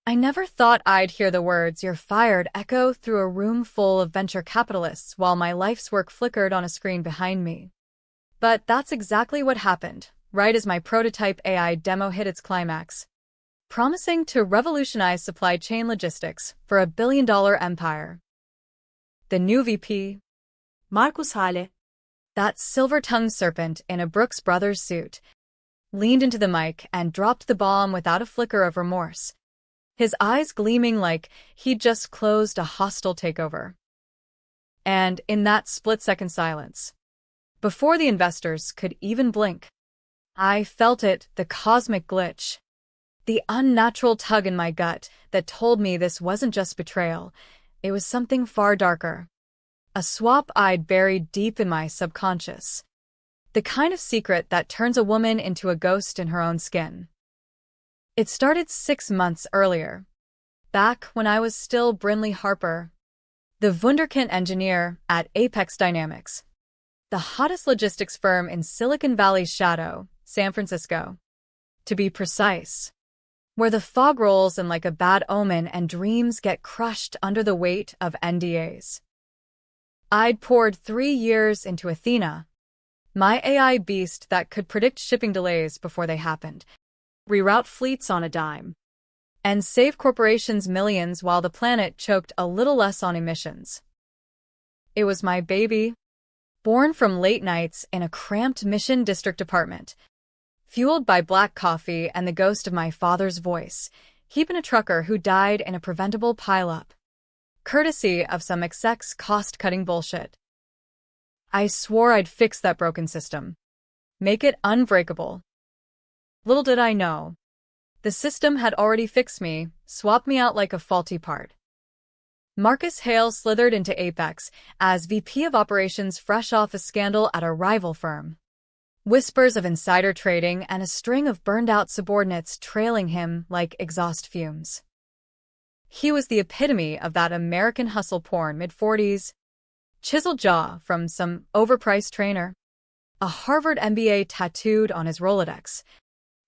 I never thought I'd hear the words "you're fired" echo through a room full of venture capitalists while my life's work flickered on a screen behind me. But that's exactly what happened, right as my prototype AI demo hit its climax, promising to revolutionize supply chain logistics for $1 billion empire. The new VP, Markus Hale. that silver-tongued serpent in a Brooks Brothers suit, leaned into the mic and dropped the bomb without a flicker of remorse, his eyes gleaming like he'd just closed a hostile takeover. And in that split-second silence, before the investors could even blink, I felt it, the cosmic glitch, the unnatural tug in my gut that told me this wasn't just betrayal, it was something far darker. A swap I'd buried deep in my subconscious. The kind of secret that turns a woman into a ghost in her own skin. It started 6 months earlier, back when I was still Brinley Harper, the wunderkind engineer at Apex Dynamics, the hottest logistics firm in Silicon Valley's shadow, San Francisco, to be precise, where the fog rolls in like a bad omen and dreams get crushed under the weight of NDAs. I'd poured 3 years into Athena, my AI beast that could predict shipping delays before they happened, Reroute fleets on a dime. and save corporations millions while the planet choked a little less on emissions. It was my baby, born from late nights in a cramped Mission District apartment, fueled by black coffee and the ghost of my father's voice. He'd been a trucker who died in a preventable pileup, courtesy of some exec's cost-cutting bullshit. I swore I'd fix that broken system, make it unbreakable. Little did I know, the system had already fixed me, swapped me out like a faulty part. Marcus Hale slithered into Apex as VP of Operations fresh off a scandal at a rival firm. Whispers of insider trading and a string of burned-out subordinates trailing him like exhaust fumes. He was the epitome of that American hustle porn mid-40s, chiseled jaw from some overpriced trainer, a Harvard MBA tattooed on his Rolodex,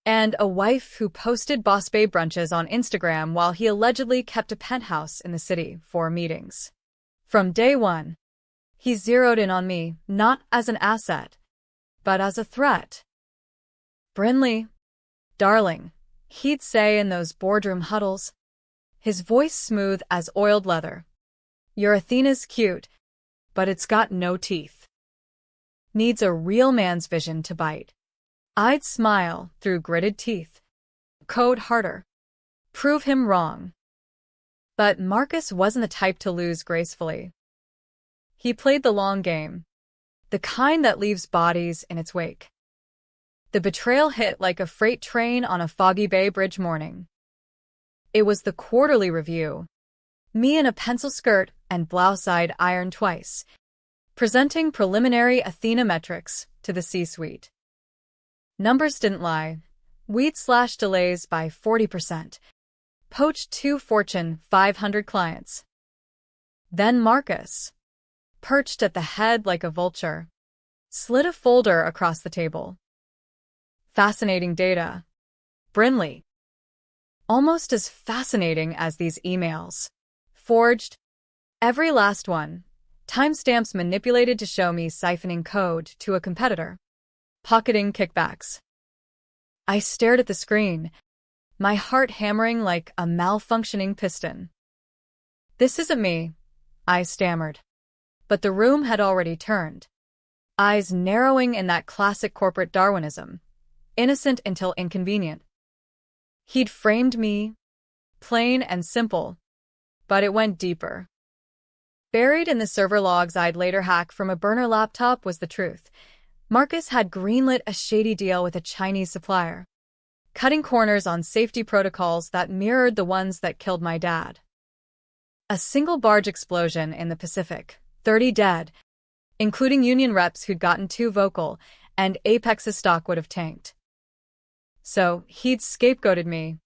and a wife who posted boss babe brunches on Instagram while he allegedly kept a penthouse in the city for meetings. From day one, he zeroed in on me, not as an asset, but as a threat. "Brinley, darling," he'd say in those boardroom huddles, his voice smooth as oiled leather. "Your Athena's cute, but it's got no teeth. Needs a real man's vision to bite." I'd smile through gritted teeth. Code harder. Prove him wrong. But Marcus wasn't the type to lose gracefully. He played the long game, the kind that leaves bodies in its wake. The betrayal hit like a freight train on a foggy Bay Bridge morning. It was the quarterly review, me in a pencil skirt and blouse I'd ironed twice, presenting preliminary Athena metrics to the C-suite. Numbers didn't lie. We'd slashed delays by 40%, poached 2 Fortune 500 clients. Then Marcus, perched at the head like a vulture, slid a folder across the table. Fascinating data. Brinley. Almost as fascinating as these emails. Forged. Every last one. Timestamps manipulated to show me siphoning code to a competitor. Pocketing kickbacks. I stared at the screen, my heart hammering like a malfunctioning piston. "This isn't me," I stammered. But the room had already turned, eyes narrowing in that classic corporate Darwinism, innocent until inconvenient. He'd framed me, plain and simple, but it went deeper. Buried in the server logs I'd later hack from a burner laptop was the truth. Marcus had greenlit a shady deal with a Chinese supplier, cutting corners on safety protocols that mirrored the ones that killed my dad. A single barge explosion in the Pacific, 30 dead, including union reps who'd gotten too vocal, and Apex's stock would have tanked. So he'd scapegoated me,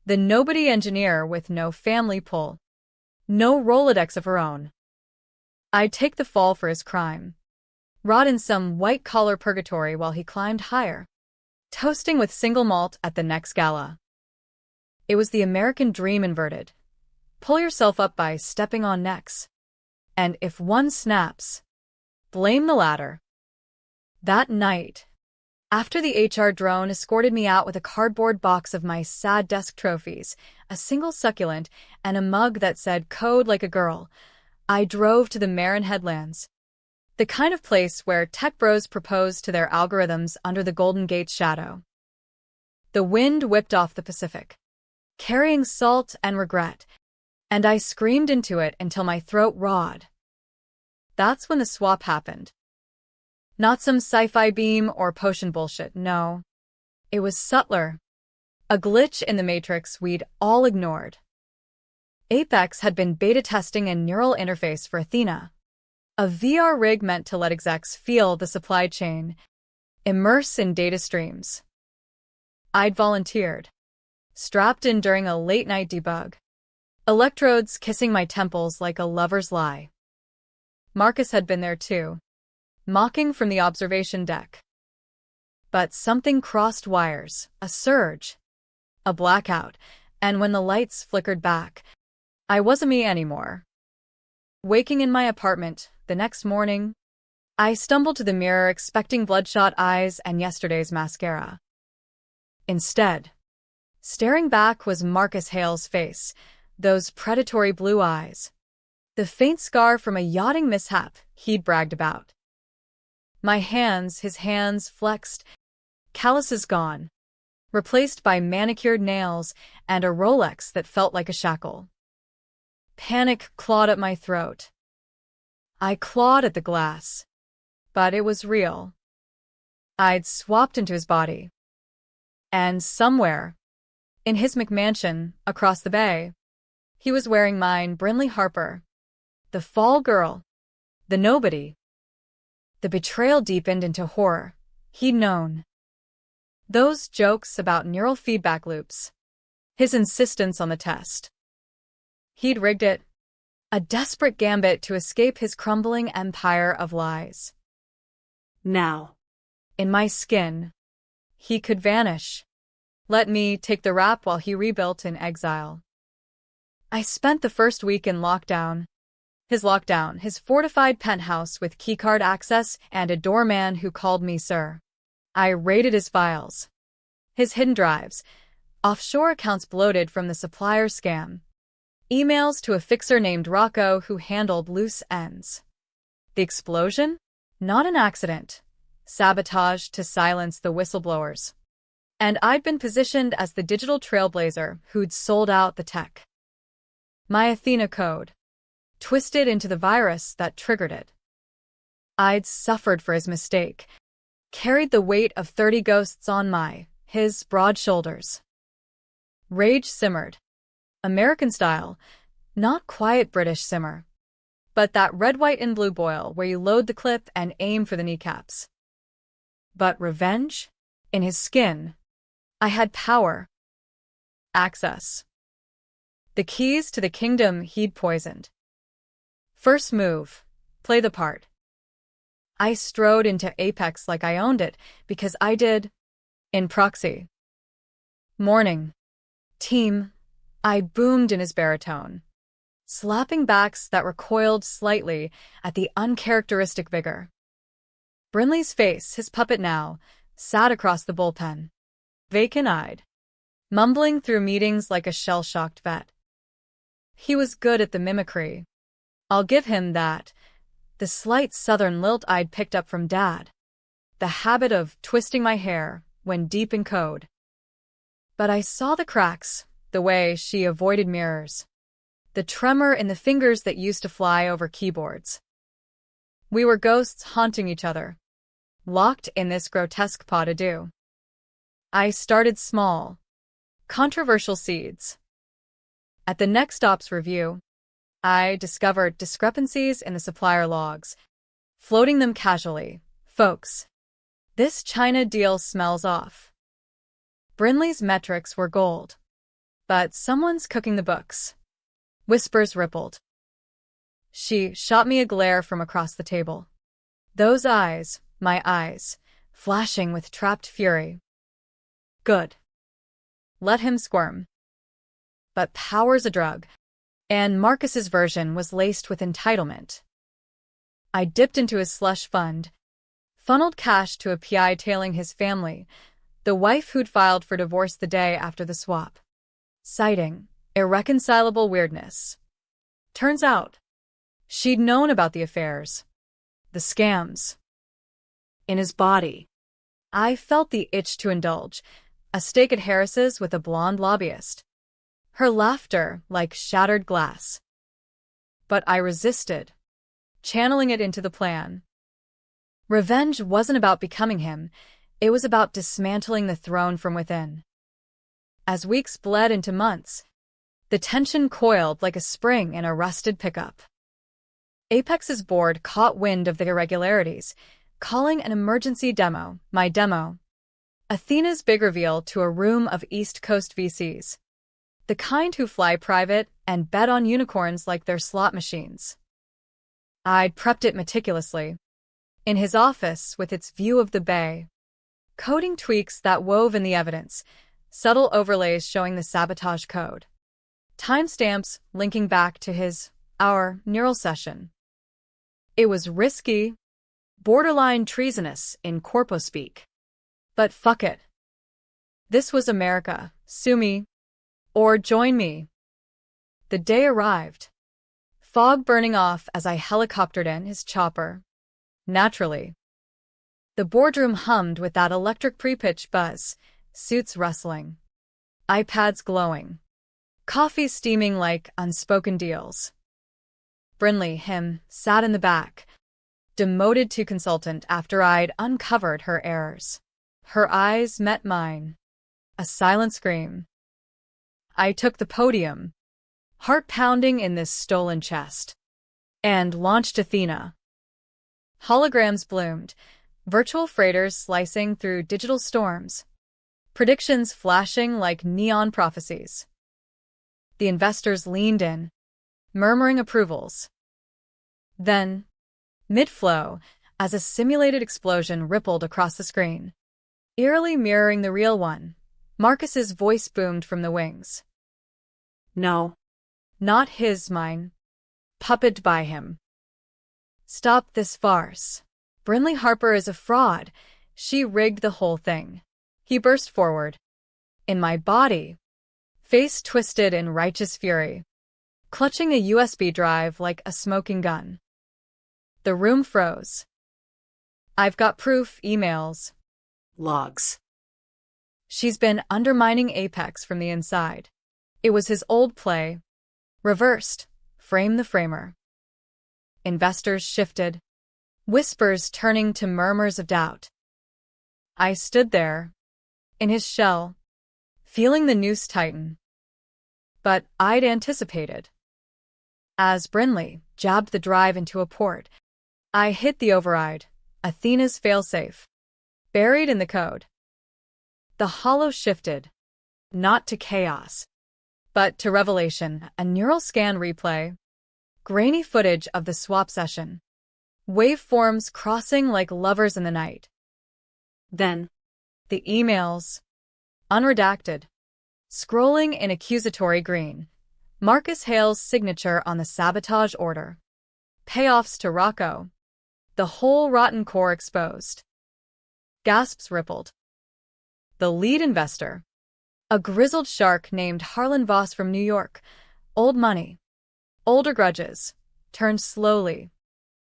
the nobody engineer with no family pull, no Rolodex of her own. I'd take the fall for his crime, rot in some white-collar purgatory while he climbed higher, toasting with single malt at the next gala. It was the American dream inverted. Pull yourself up by stepping on necks. And if one snaps, blame the latter. That night, after the HR drone escorted me out with a cardboard box of my sad desk trophies, a single succulent, and a mug that said "Code like a girl," I drove to the Marin Headlands, the kind of place where tech bros propose to their algorithms under the Golden Gate's shadow. The wind whipped off the Pacific, carrying salt and regret, and I screamed into it until my throat rawed. That's when the swap happened. Not some sci-fi beam or potion bullshit, no. It was subtler. A glitch in the matrix we'd all ignored. Apex had been beta testing a neural interface for Athena, a VR rig meant to let execs feel the supply chain, immerse in data streams. I'd volunteered, strapped in during a late-night debug, electrodes kissing my temples like a lover's lie. Marcus had been there too, mocking from the observation deck. But something crossed wires, a surge, a blackout, and when the lights flickered back, I wasn't me anymore. Waking in my apartment the next morning, I stumbled to the mirror expecting bloodshot eyes and yesterday's mascara. Instead, staring back was Marcus Hale's face, those predatory blue eyes, the faint scar from a yachting mishap he'd bragged about. His hands flexed, calluses gone, replaced by manicured nails and a Rolex that felt like a shackle. Panic clawed at my throat. I clawed at the glass, but it was real. I'd swapped into his body. And somewhere, in his McMansion across the bay, he was wearing mine, Brinley Harper, the fall girl, the nobody. The betrayal deepened into horror. He'd known. Those jokes about neural feedback loops. His insistence on the test. He'd rigged it. A desperate gambit to escape his crumbling empire of lies. Now, In my skin, he could vanish. Let me take the rap while he rebuilt in exile. I spent the first week in lockdown. His fortified penthouse with keycard access and a doorman who called me sir. I raided his files. His hidden drives, offshore accounts bloated from the supplier scam, emails to a fixer named Rocco who handled loose ends. The explosion? Not an accident. Sabotage to silence the whistleblowers. And I'd been positioned as the digital trailblazer who'd sold out the tech. My Athena code, twisted into the virus that triggered it. I'd suffered for his mistake, carried the weight of 30 ghosts on his broad shoulders. Rage simmered. American style, not quiet British simmer, but that red, white, and blue boil where you load the clip and aim for the kneecaps. But revenge? In his skin, I had power. Access. The keys to the kingdom he'd poisoned. First move, play the part. I strode into Apex like I owned it, because I did. In proxy. Morning. Team. I boomed in his baritone, slapping backs that recoiled slightly at the uncharacteristic vigor. Brinley's face, his puppet now, sat across the bullpen, vacant-eyed, mumbling through meetings like a shell-shocked vet. He was good at the mimicry. I'll give him that. The slight southern lilt I'd picked up from Dad. The habit of twisting my hair when deep in code. But I saw the cracks, the way she avoided mirrors, the tremor in the fingers that used to fly over keyboards. We were ghosts haunting each other, locked in this grotesque pas de deux. I started small, controversial seeds. At the next ops review, I discovered discrepancies in the supplier logs, floating them casually. Folks, this China deal smells off. Brinley's metrics were gold. But someone's cooking the books. Whispers rippled. She shot me a glare from across the table. Those eyes, my eyes, flashing with trapped fury. Good. Let him squirm. but power's a drug, and Marcus's version was laced with entitlement. I dipped into his slush fund, funneled cash to a PI tailing his family, the wife who'd filed for divorce the day after the swap, citing irreconcilable weirdness. Turns out, she'd known about the affairs, the scams. In his body, I felt the itch to indulge, a steak at Harris's with a blonde lobbyist, her laughter like shattered glass. But I resisted, channeling it into the plan. Revenge wasn't about becoming him, it was about dismantling the throne from within. As weeks bled into months, the tension coiled like a spring in a rusted pickup. Apex's board caught wind of the irregularities, calling an emergency demo, my demo. Athena's big reveal to a room of East Coast VCs. The kind who fly private and bet on unicorns like they're slot machines. I'd prepped it meticulously. In his office, with its view of the bay. Coding tweaks that wove in the evidence, subtle overlays showing the sabotage code. Timestamps linking back to our neural session. It was risky, borderline treasonous in corpo speak. But fuck it. This was America. Sue me. Or join me. The day arrived. Fog burning off as I helicoptered in his chopper. Naturally. The boardroom hummed with that electric pre-pitch buzz, suits rustling. iPads glowing. Coffee steaming like unspoken deals. Burnnie, sat in the back, demoted to consultant after I'd uncovered her errors. Her eyes met mine. A silent scream. I took the podium, heart pounding in this stolen chest, and launched Athena. Holograms bloomed, virtual freighters slicing through digital storms, predictions flashing like neon prophecies. The investors leaned in, murmuring approvals. Then, mid-flow, as a simulated explosion rippled across the screen, eerily mirroring the real one, Marcus's voice boomed from the wings. No. Not his, mine. Puppeted by him. Stop this farce. Brinley Harper is a fraud. She rigged the whole thing. He burst forward. In my body, face twisted in righteous fury, clutching a USB drive like a smoking gun. The room froze. I've got proof, emails. Logs. She's been undermining Apex from the inside. It was his old play. Reversed. Frame the framer. Investors shifted, whispers turning to murmurs of doubt. I stood there, in his shell, feeling the noose tighten. But I'd anticipated. As Brinley jabbed the drive into a port, I hit the override, Athena's failsafe, buried in the code. The hollow shifted, not to chaos, but to revelation, a neural scan replay, grainy footage of the swap session, waveforms crossing like lovers in the night. Then, the emails, unredacted, scrolling in accusatory green, Marcus Hale's signature on the sabotage order, payoffs to Rocco, the whole rotten core exposed. Gasps rippled. The lead investor, a grizzled shark named Harlan Voss from New York, old money, older grudges, turned slowly,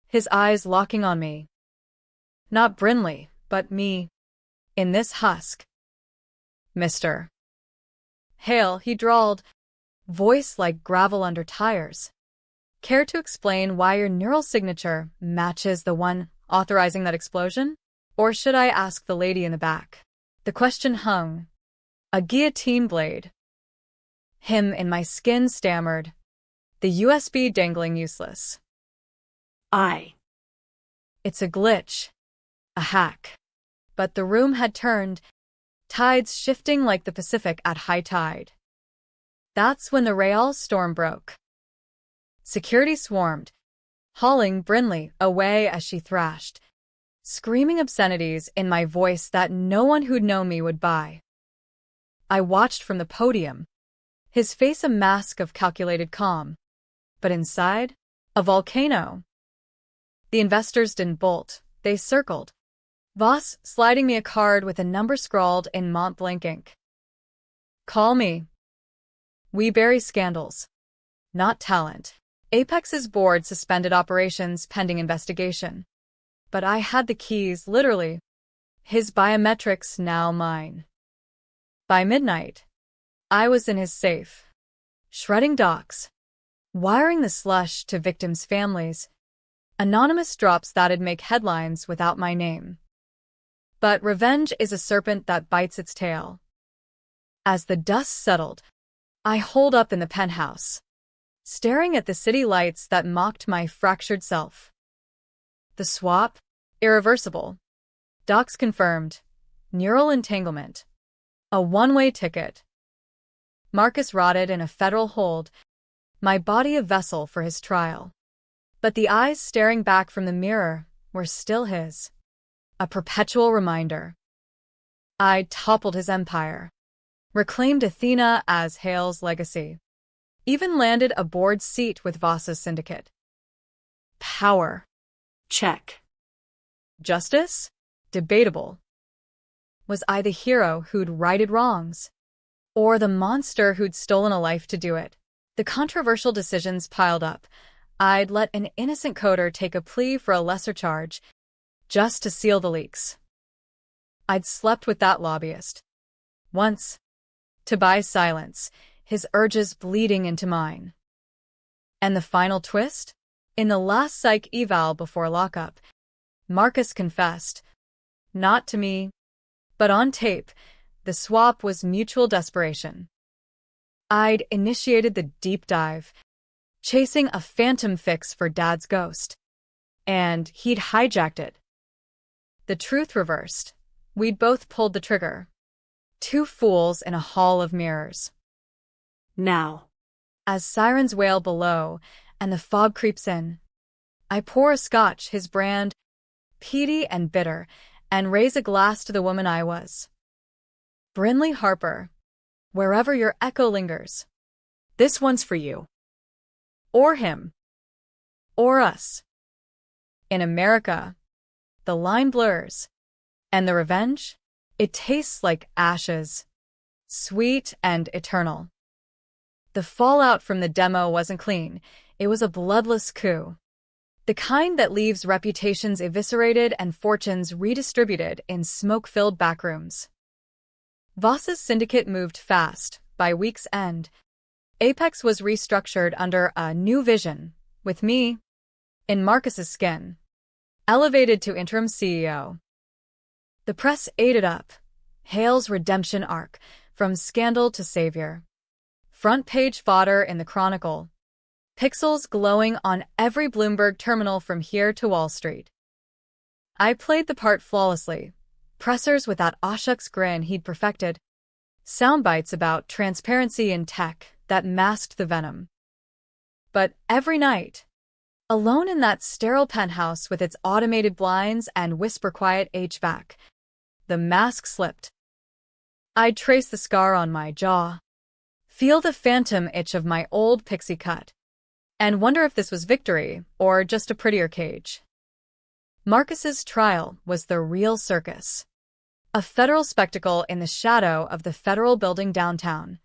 his eyes locking on me. Not Brinley, but me. In this husk. Mr. Hale, he drawled, voice like gravel under tires. Care to explain why your neural signature matches the one authorizing that explosion? Or should I ask the lady in the back? The question hung. A guillotine blade. Him in my skin stammered. The USB dangling useless. It's a glitch. A hack. But the room had turned, tides shifting like the Pacific at high tide. That's when the Real storm broke. Security swarmed, hauling Brinley away as she thrashed, screaming obscenities in my voice that no one who'd known me would buy. I watched from the podium, his face a mask of calculated calm. But inside, a volcano. The investors didn't bolt, they circled. Voss sliding me a card with a number scrawled in Mont Blanc ink. Call me. We bury scandals, not talent. Apex's board suspended operations pending investigation. But I had the keys, literally. His biometrics now mine. By midnight, I was in his safe, shredding docs, wiring the slush to victims' families, anonymous drops that'd make headlines without my name. But revenge is a serpent that bites its tail. As the dust settled, I holed up in the penthouse, staring at the city lights that mocked my fractured self. The swap? Irreversible. Docs confirmed. Neural entanglement. A one-way ticket. Marcus rotted in a federal hold, my body a vessel for his trial. But the eyes staring back from the mirror were still his. A perpetual reminder. I'd toppled his empire, reclaimed Athena as Hale's legacy, even landed a board seat with Voss's syndicate. Power. Check. Justice? Debatable. Was I the hero who'd righted wrongs? Or the monster who'd stolen a life to do it? The controversial decisions piled up. I'd let an innocent coder take a plea for a lesser charge, just to seal the leaks. I'd slept with that lobbyist. Once. To buy silence, his urges bleeding into mine. And the final twist? In the last psych eval before lockup, Marcus confessed. Not to me, but on tape, the swap was mutual desperation. I'd initiated the deep dive, chasing a phantom fix for Dad's ghost, and he'd hijacked it. The truth reversed. We'd both pulled the trigger. Two fools in a hall of mirrors. Now. As sirens wail below and the fog creeps in, I pour a scotch, his brand, peaty and bitter, and raise a glass to the woman I was. Brinley Harper, wherever your echo lingers, This one's for you. or him, or us. In America, the line blurs, and the revenge, it tastes like ashes, sweet and eternal. The fallout from the demo wasn't clean, it was a bloodless coup. The kind that leaves reputations eviscerated and fortunes redistributed in smoke-filled backrooms. Voss's syndicate moved fast. By week's end, Apex was restructured under a new vision, with me, in Marcus's skin, elevated to interim CEO. The press ate it up. Hale's redemption arc, from scandal to savior. Front-page fodder in the Chronicle. Pixels glowing on every Bloomberg terminal from here to Wall Street. I played the part flawlessly. Pressers with that Oshucks grin he'd perfected. Soundbites about transparency in tech that masked the venom. But every night, alone in that sterile penthouse with its automated blinds and whisper-quiet HVAC, the mask slipped. I'd trace the scar on my jaw, feel the phantom itch of my old pixie cut, and wonder if this was victory or just a prettier cage. Marcus's trial was the real circus. A federal spectacle in the shadow of the federal building downtown,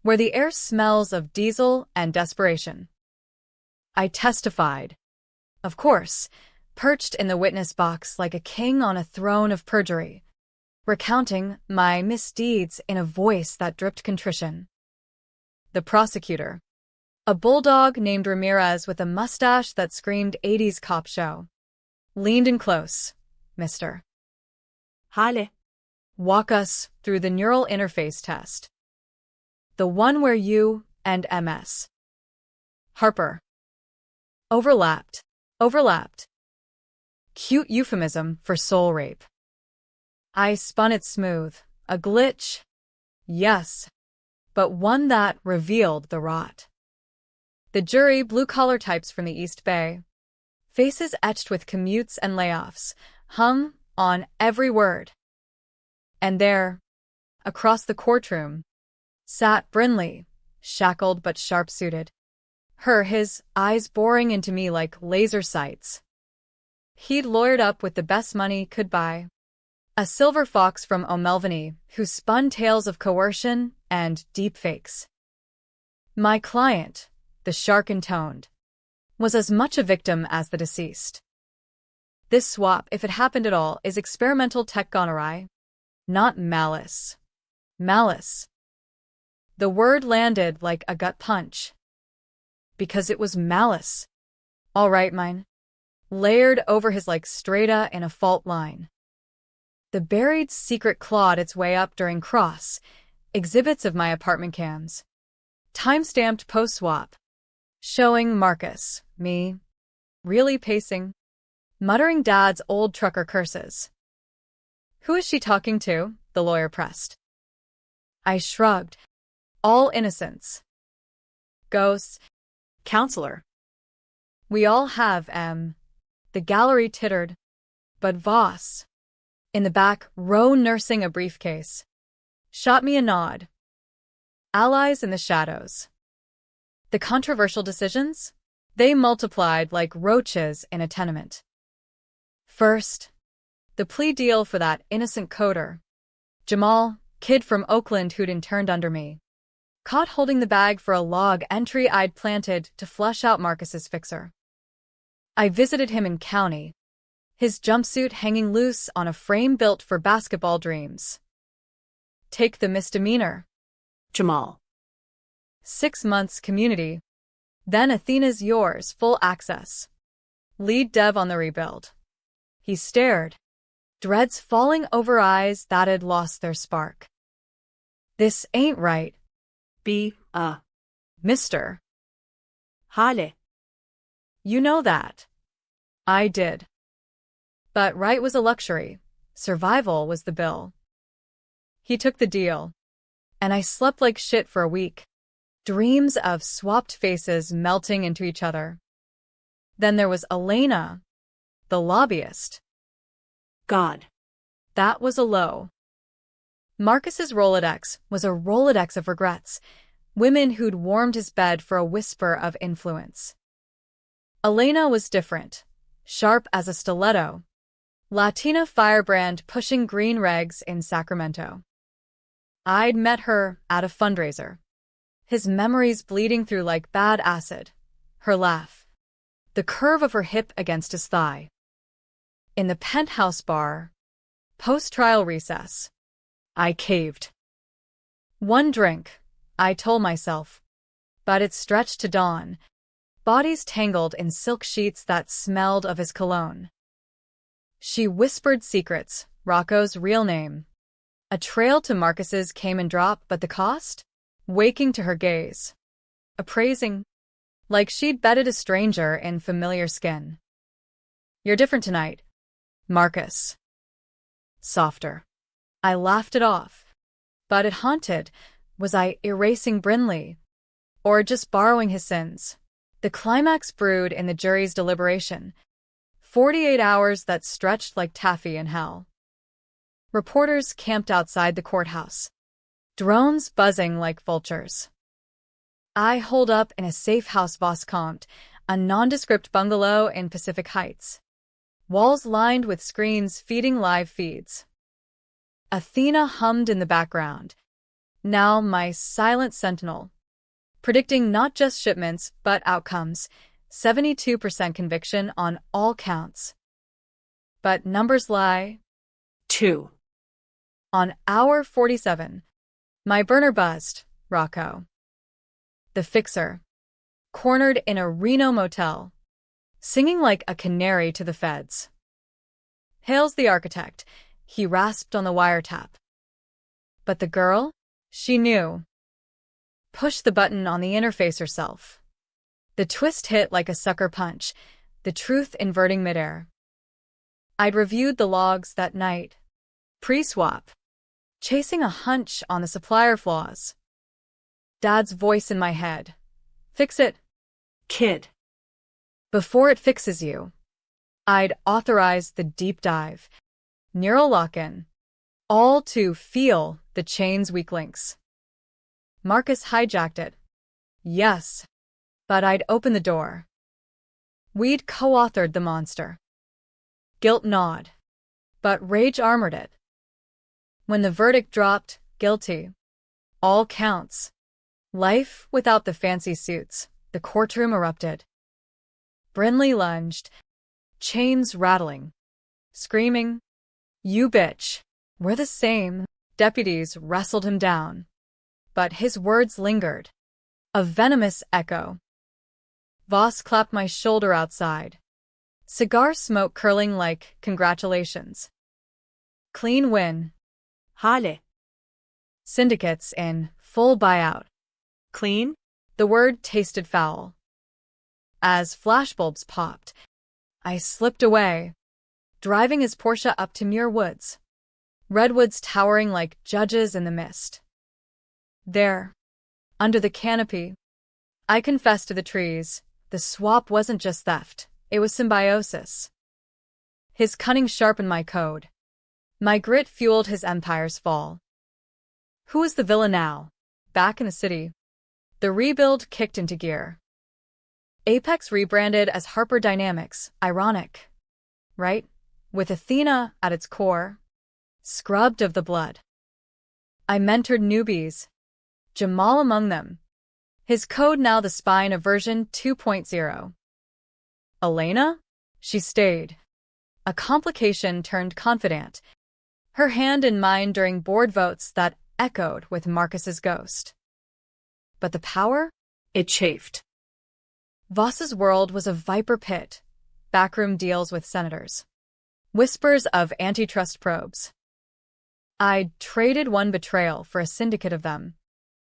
where the air smells of diesel and desperation. I testified. Of course, perched in the witness box like a king on a throne of perjury, recounting my misdeeds in a voice that dripped contrition. The prosecutor, a bulldog named Ramirez with a mustache that screamed 80s cop show, leaned in close. Mister. Hale. Walk us through the neural interface test. The one where you and MS. Harper. Overlapped. Cute euphemism for soul rape. I spun it smooth. A glitch. Yes. But one that revealed the rot. The jury, blue-collar types from the East Bay. Faces etched with commutes and layoffs, hung on every word. And there, across the courtroom, sat Brinley, shackled but sharp-suited. His eyes boring into me like laser sights. He'd lawyered up with the best money could buy. A silver fox from O'Melveny who spun tales of coercion and deepfakes. My client, the shark intoned, was as much a victim as the deceased. This swap, if it happened at all, is experimental tech gone awry, not malice. Malice. The word landed like a gut punch. Because it was malice. All right, mine. Layered over his like strata in a fault line. The buried secret clawed its way up during cross exhibits of my apartment cams. Time-stamped post-swap. Showing Marcus, me, really pacing, muttering Dad's old trucker curses. Who is she talking to? The lawyer pressed. I shrugged. All innocence. Ghosts. Counselor. We all have, The gallery tittered. But Voss, in the back row nursing a briefcase, shot me a nod. Allies in the shadows. The controversial decisions? They multiplied like roaches in a tenement. First, the plea deal for that innocent coder. Jamal, kid from Oakland who'd interned under me. Caught holding the bag for a log entry I'd planted to flush out Marcus's fixer. I visited him in county, his jumpsuit hanging loose on a frame built for basketball dreams. Take the misdemeanor. Jamal. 6 months community. Then Athena's yours, full access. Lead dev on the rebuild. He stared, dreads falling over eyes that had lost their spark. This ain't right. Mister. Hale. You know that. I did. But right was a luxury. Survival was the bill. He took the deal. And I slept like shit for a week. Dreams of swapped faces melting into each other. Then there was Elena, the lobbyist. God. That was a low. Marcus's Rolodex was a Rolodex of regrets, women who'd warmed his bed for a whisper of influence. Elena was different, sharp as a stiletto. Latina firebrand pushing green regs in Sacramento. I'd met her at a fundraiser. His memories bleeding through like bad acid. Her laugh. The curve of her hip against his thigh. In the penthouse bar. Post-trial recess. I caved. One drink, I told myself. But it stretched to dawn. Bodies tangled in silk sheets that smelled of his cologne. She whispered secrets, Rocco's real name. A trail to Marcus's came and dropped, but the cost? Waking to her gaze. Appraising. Like she'd betted a stranger in familiar skin. You're different tonight, Marcus. Softer. I laughed it off. But it haunted. Was I erasing Brinley? Or just borrowing his sins? The climax brewed in the jury's deliberation. 48 hours that stretched like taffy in hell. Reporters camped outside the courthouse. Drones buzzing like vultures. I holed up in a safe house Voss comped, a nondescript bungalow in Pacific Heights. Walls lined with screens feeding live feeds. Athena hummed in the background. Now my silent sentinel. Predicting not just shipments, but outcomes. 72% conviction on all counts. But numbers lie. 2. On hour 47. My burner buzzed, Rocco. The fixer. Cornered in a Reno motel. Singing like a canary to the feds. Hails the architect. He rasped on the wiretap. But the girl? She knew. Pushed the button on the interface herself. The twist hit like a sucker punch, the truth inverting midair. I'd reviewed the logs that night. Pre-swap. Chasing a hunch on the supplier flaws. Dad's voice in my head. Fix it, Kid. before it fixes you. I'd authorized the deep dive. Neural lock-in. All to feel the chain's weak links. Marcus hijacked it, Yes, but I'd open the door. We'd co-authored the monster. Guilt gnawed, but rage armored it. When the verdict dropped, guilty. All counts. Life without the fancy suits. The courtroom erupted. Brinley lunged, chains rattling, screaming, "You bitch, we're the same." Deputies wrestled him down, but his words lingered, a venomous echo. Voss clapped my shoulder outside, cigar smoke curling like congratulations. Clean win. Hale. Syndicates in full buyout. Clean? The word tasted foul. As flashbulbs popped, I slipped away, driving his Porsche up to Muir Woods, redwoods towering like judges in the mist. There, under the canopy, I confessed to the trees, the swap wasn't just theft, it was symbiosis. His cunning sharpened my code. My grit fueled his empire's fall. Who was the villain now? Back in the city, the rebuild kicked into gear. Apex rebranded as Harper Dynamics, ironic, right? With Athena at its core, scrubbed of the blood. I mentored newbies, Jamal among them. His code now the spine of version 2.0. Elena? She stayed. A complication turned confidant, her hand in mine during board votes that echoed with Marcus's ghost. But the power? It chafed. Voss's world was a viper pit, backroom deals with senators, whispers of antitrust probes. I'd traded one betrayal for a syndicate of them.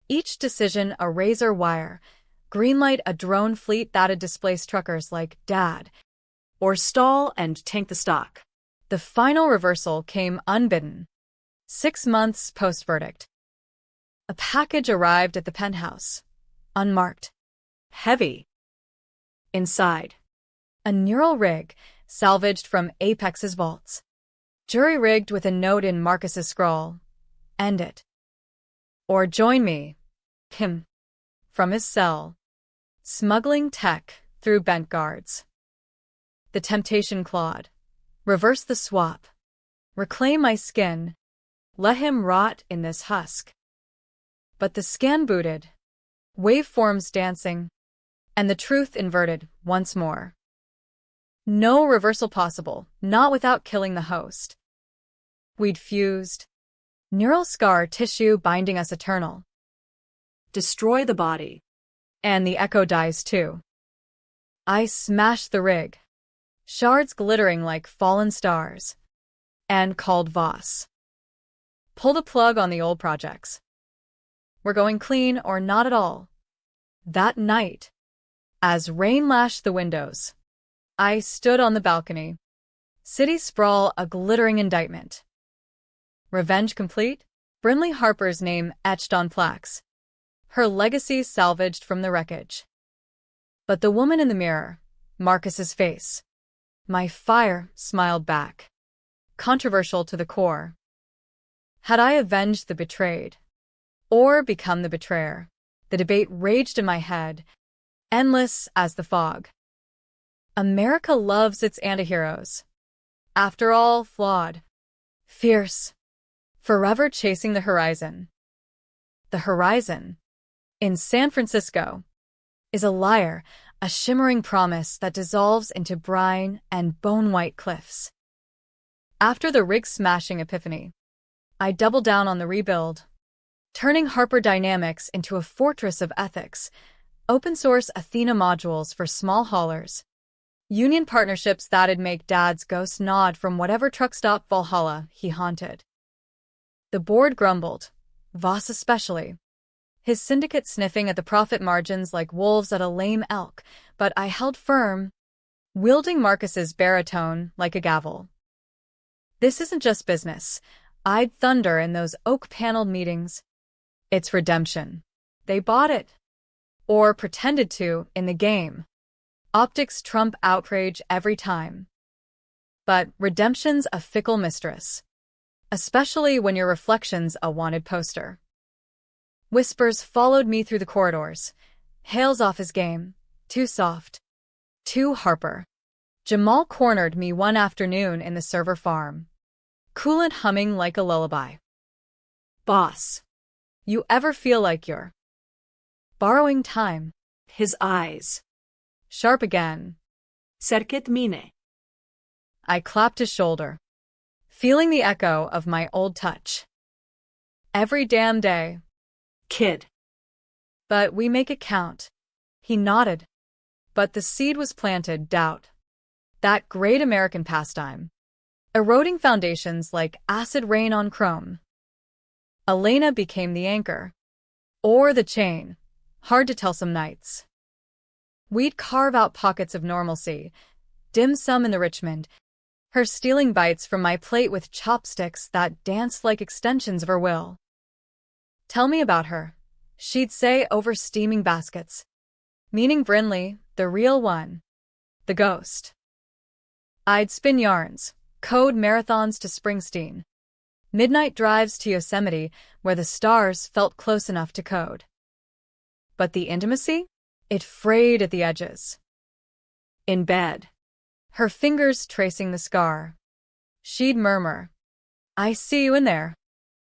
Each decision a razor wire, greenlight a drone fleet that'd displace truckers like Dad, Or stall and tank the stock. The final reversal came unbidden. 6 months post-verdict. A package arrived at the penthouse, unmarked, Heavy. Inside. a neural rig salvaged from Apex's vaults, jury-rigged with a note in Marcus's scrawl, "End it. Or join me." Him. From his cell, smuggling tech through bent guards. The temptation clawed. Reverse the swap. Reclaim my skin. Let him rot in this husk. But the scan booted, waveforms dancing, and the truth inverted once more. No reversal possible, not without killing the host. We'd fused, neural scar tissue binding us eternal. Destroy the body. And the echo dies too. I smashed the rig, shards glittering like fallen stars, and called Voss. Pull the plug on the old projects. We're going clean or not at all. That night, as rain lashed the windows, I stood on the balcony. City sprawl a glittering indictment. Revenge complete? Brinley Harper's name etched on plaques. Her legacy salvaged from the wreckage. But the woman in the mirror, Marcus's face. My fire smiled back. Controversial to the core. Had I avenged the betrayed? Or become the betrayer? The debate raged in my head, endless as the fog. America loves its antiheroes. After all, flawed. Fierce. Forever chasing the horizon. The horizon, in San Francisco, is a liar, a shimmering promise that dissolves into brine and bone-white cliffs. After the rig-smashing epiphany, I doubled down on the rebuild, turning Harper Dynamics into a fortress of ethics, open-source Athena modules for small haulers, union partnerships that'd make Dad's ghost nod from whatever truck stop Valhalla he haunted. The board grumbled, Voss especially, his syndicate sniffing at the profit margins like wolves at a lame elk, but I held firm, wielding Marcus's baritone like a gavel. This isn't just business. I'd thunder in those oak-paneled meetings. It's redemption. They bought it. Or pretended to in the game. Optics trump outrage every time. But redemption's a fickle mistress. Especially when your reflection's a wanted poster. Whispers followed me through the corridors. Hale's off his game. Too soft. Too Harper. Jamal cornered me one afternoon in the server farm. Coolant humming like a lullaby. Boss. You ever feel like you're borrowing time? His eyes. Sharp again. Serket mine. I clapped his shoulder, feeling the echo of my old touch. Every damn day. Kid. But we make it count. He nodded. But the seed was planted, doubt. That great American pastime. Eroding foundations like acid rain on chrome. Elena became the anchor. Or the chain. Hard to tell some nights. We'd carve out pockets of normalcy. Dim sum in the Richmond. Her stealing bites from my plate with chopsticks that danced like extensions of her will. Tell me about her, she'd say over steaming baskets. Meaning Brinley, the real one. The ghost. I'd spin yarns, code marathons to Springsteen. Midnight drives to Yosemite where the stars felt close enough to code. But the intimacy? It frayed at the edges. In bed. Her fingers tracing the scar. She'd murmur, I see you in there.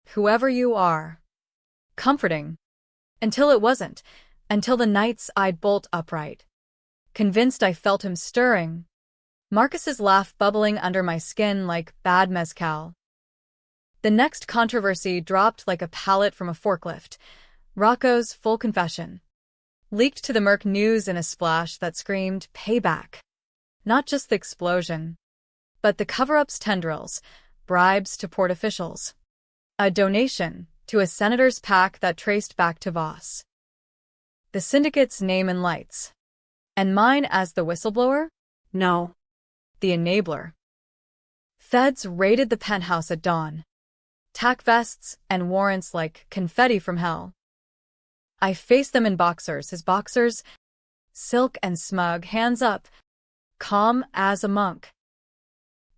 Whoever you are. Comforting. Until it wasn't. Until the nights I'd bolt upright. Convinced I felt him stirring. Marcus's laugh bubbling under my skin like bad mezcal. The next controversy dropped like a pallet from a forklift. Rocco's full confession. Leaked to the Merc News in a splash that screamed payback. Not just the explosion, but the cover-up's tendrils, bribes to port officials. A donation to a senator's PAC that traced back to Voss. The syndicate's name in lights. And mine as the whistleblower? No. The enabler. Feds raided the penthouse at dawn. Tack vests and warrants like confetti from hell. I faced them in boxers, his boxers, silk and smug, hands up, calm as a monk.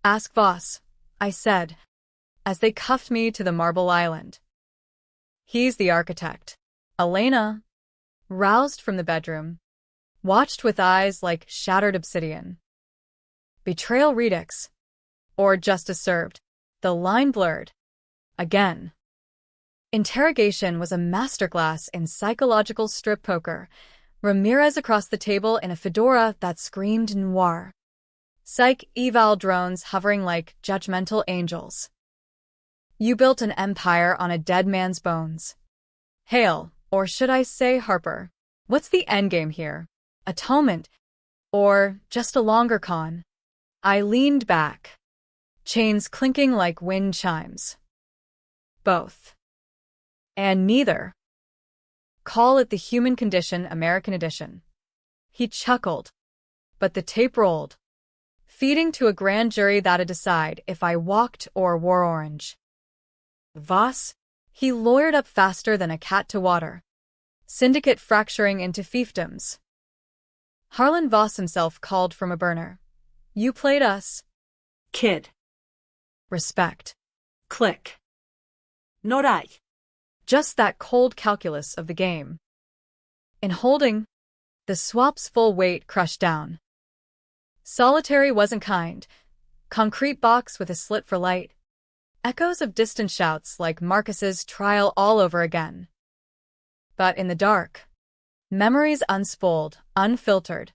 Ask Voss, I said, as they cuffed me to the marble island. He's the architect. Elena, roused from the bedroom, watched with eyes like shattered obsidian. Betrayal redux. Or justice served. The line blurred. Again. Interrogation was a masterclass in psychological strip poker. Ramirez across the table in a fedora that screamed noir. Psych eval drones hovering like judgmental angels. You built an empire on a dead man's bones. Hale, or should I say Harper? What's the endgame here? Atonement? Or just a longer con? I leaned back. Chains clinking like wind chimes. Both. And neither. Call it the human condition, American edition. He chuckled. But the tape rolled. Feeding to a grand jury that'd decide if I walked or wore orange. Voss? He lawyered up faster than a cat to water. Syndicate fracturing into fiefdoms. Harlan Voss himself called from a burner. You played us. Kid. Respect. Click. Norai. Just that cold calculus of the game. In holding, the swap's full weight crushed down. Solitary wasn't kind. Concrete box with a slit for light. Echoes of distant shouts like Marcus's trial all over again. But in the dark, memories unspooled, unfiltered.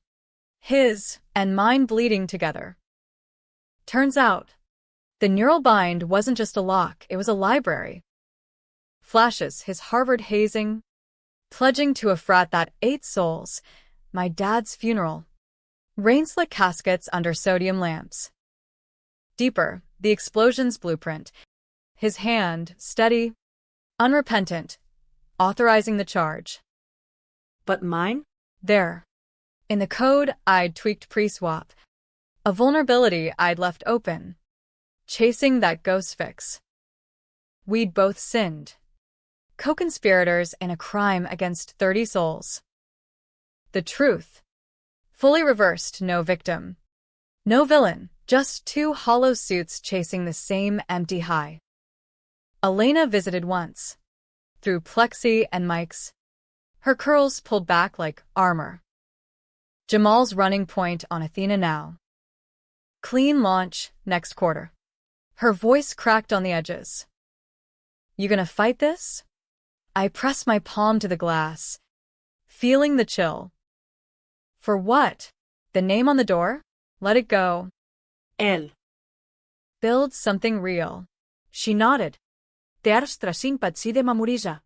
His and mine bleeding together. Turns out, the neural bind wasn't just a lock, it was a library. Flashes, his Harvard hazing, pledging to a frat that ate souls, my dad's funeral. Rain-slick caskets under sodium lamps. Deeper, the explosion's blueprint. His hand, steady, unrepentant, authorizing the charge. But mine? There. In the code I'd tweaked pre-swap. A vulnerability I'd left open. Chasing that ghost fix. We'd both sinned. Co-conspirators in a crime against 30 souls. The truth. Fully reversed, no victim. No villain, just two hollow suits chasing the same empty high. Elena visited once. Through plexi and mics. her curls pulled back like armor. Jamal's running point on Athena now. Clean launch next quarter. Her voice cracked on the edges. You gonna fight this? I pressed my palm to the glass, feeling the chill. For what? The name on the door? Let it go. Él. Build something real. She nodded. Tears trasing patsi de mamurisa.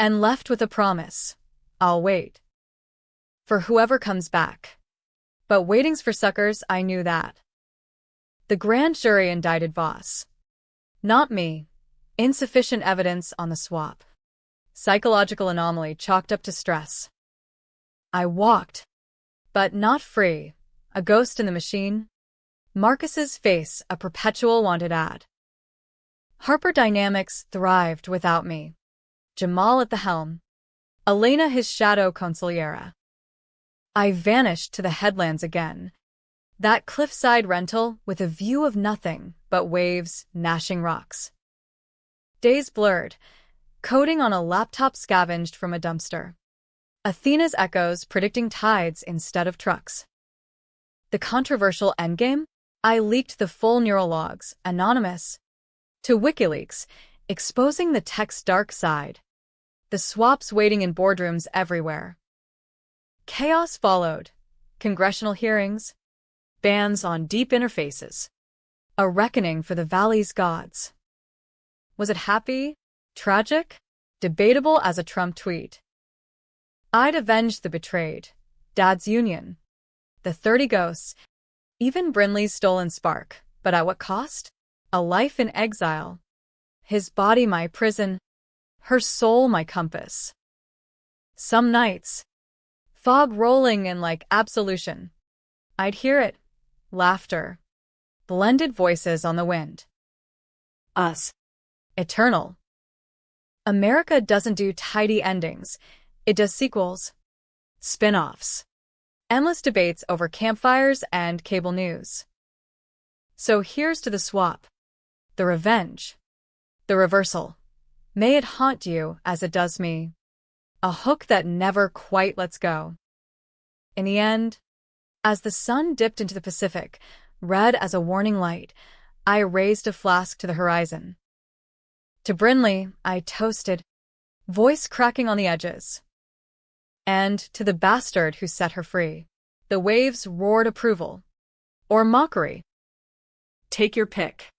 And left with a promise. I'll wait. For whoever comes back. But waiting's for suckers, I knew that. The grand jury indicted Voss. Not me. Insufficient evidence on the swap. Psychological anomaly chalked up to stress. I walked. But not free. A ghost in the machine. Marcus's face a perpetual wanted ad. Harper Dynamics thrived without me. Jamal at the helm. Elena his shadow consigliera. I vanished to the headlands again. That cliffside rental with a view of nothing but waves gnashing rocks. Days blurred, coding on a laptop scavenged from a dumpster. Athena's echoes predicting tides instead of trucks. The controversial endgame? I leaked the full neural logs, anonymous, to WikiLeaks, exposing the tech's dark side. The swaps waiting in boardrooms everywhere. Chaos followed. Congressional hearings. Bans on deep interfaces. A reckoning for the Valley's gods. Was it happy? Tragic? Debatable as a Trump tweet. I'd avenged the betrayed. Dad's union. The 30 ghosts. Even Brinley's stolen spark. But at what cost? A life in exile. His body my prison. Her soul my compass. Some nights. Fog rolling in like absolution. I'd hear it. Laughter. Blended voices on the wind. Us. Eternal. America doesn't do tidy endings. It does sequels. Spin-offs. Endless debates over campfires and cable news. So here's to the swap. The revenge. The reversal. May it haunt you as it does me. A hook that never quite lets go. In the end, as the sun dipped into the Pacific, red as a warning light, I raised a flask to the horizon. To Brinley, I toasted, voice cracking on the edges. And to the bastard who set her free, the waves roared approval. Or mockery. Take your pick.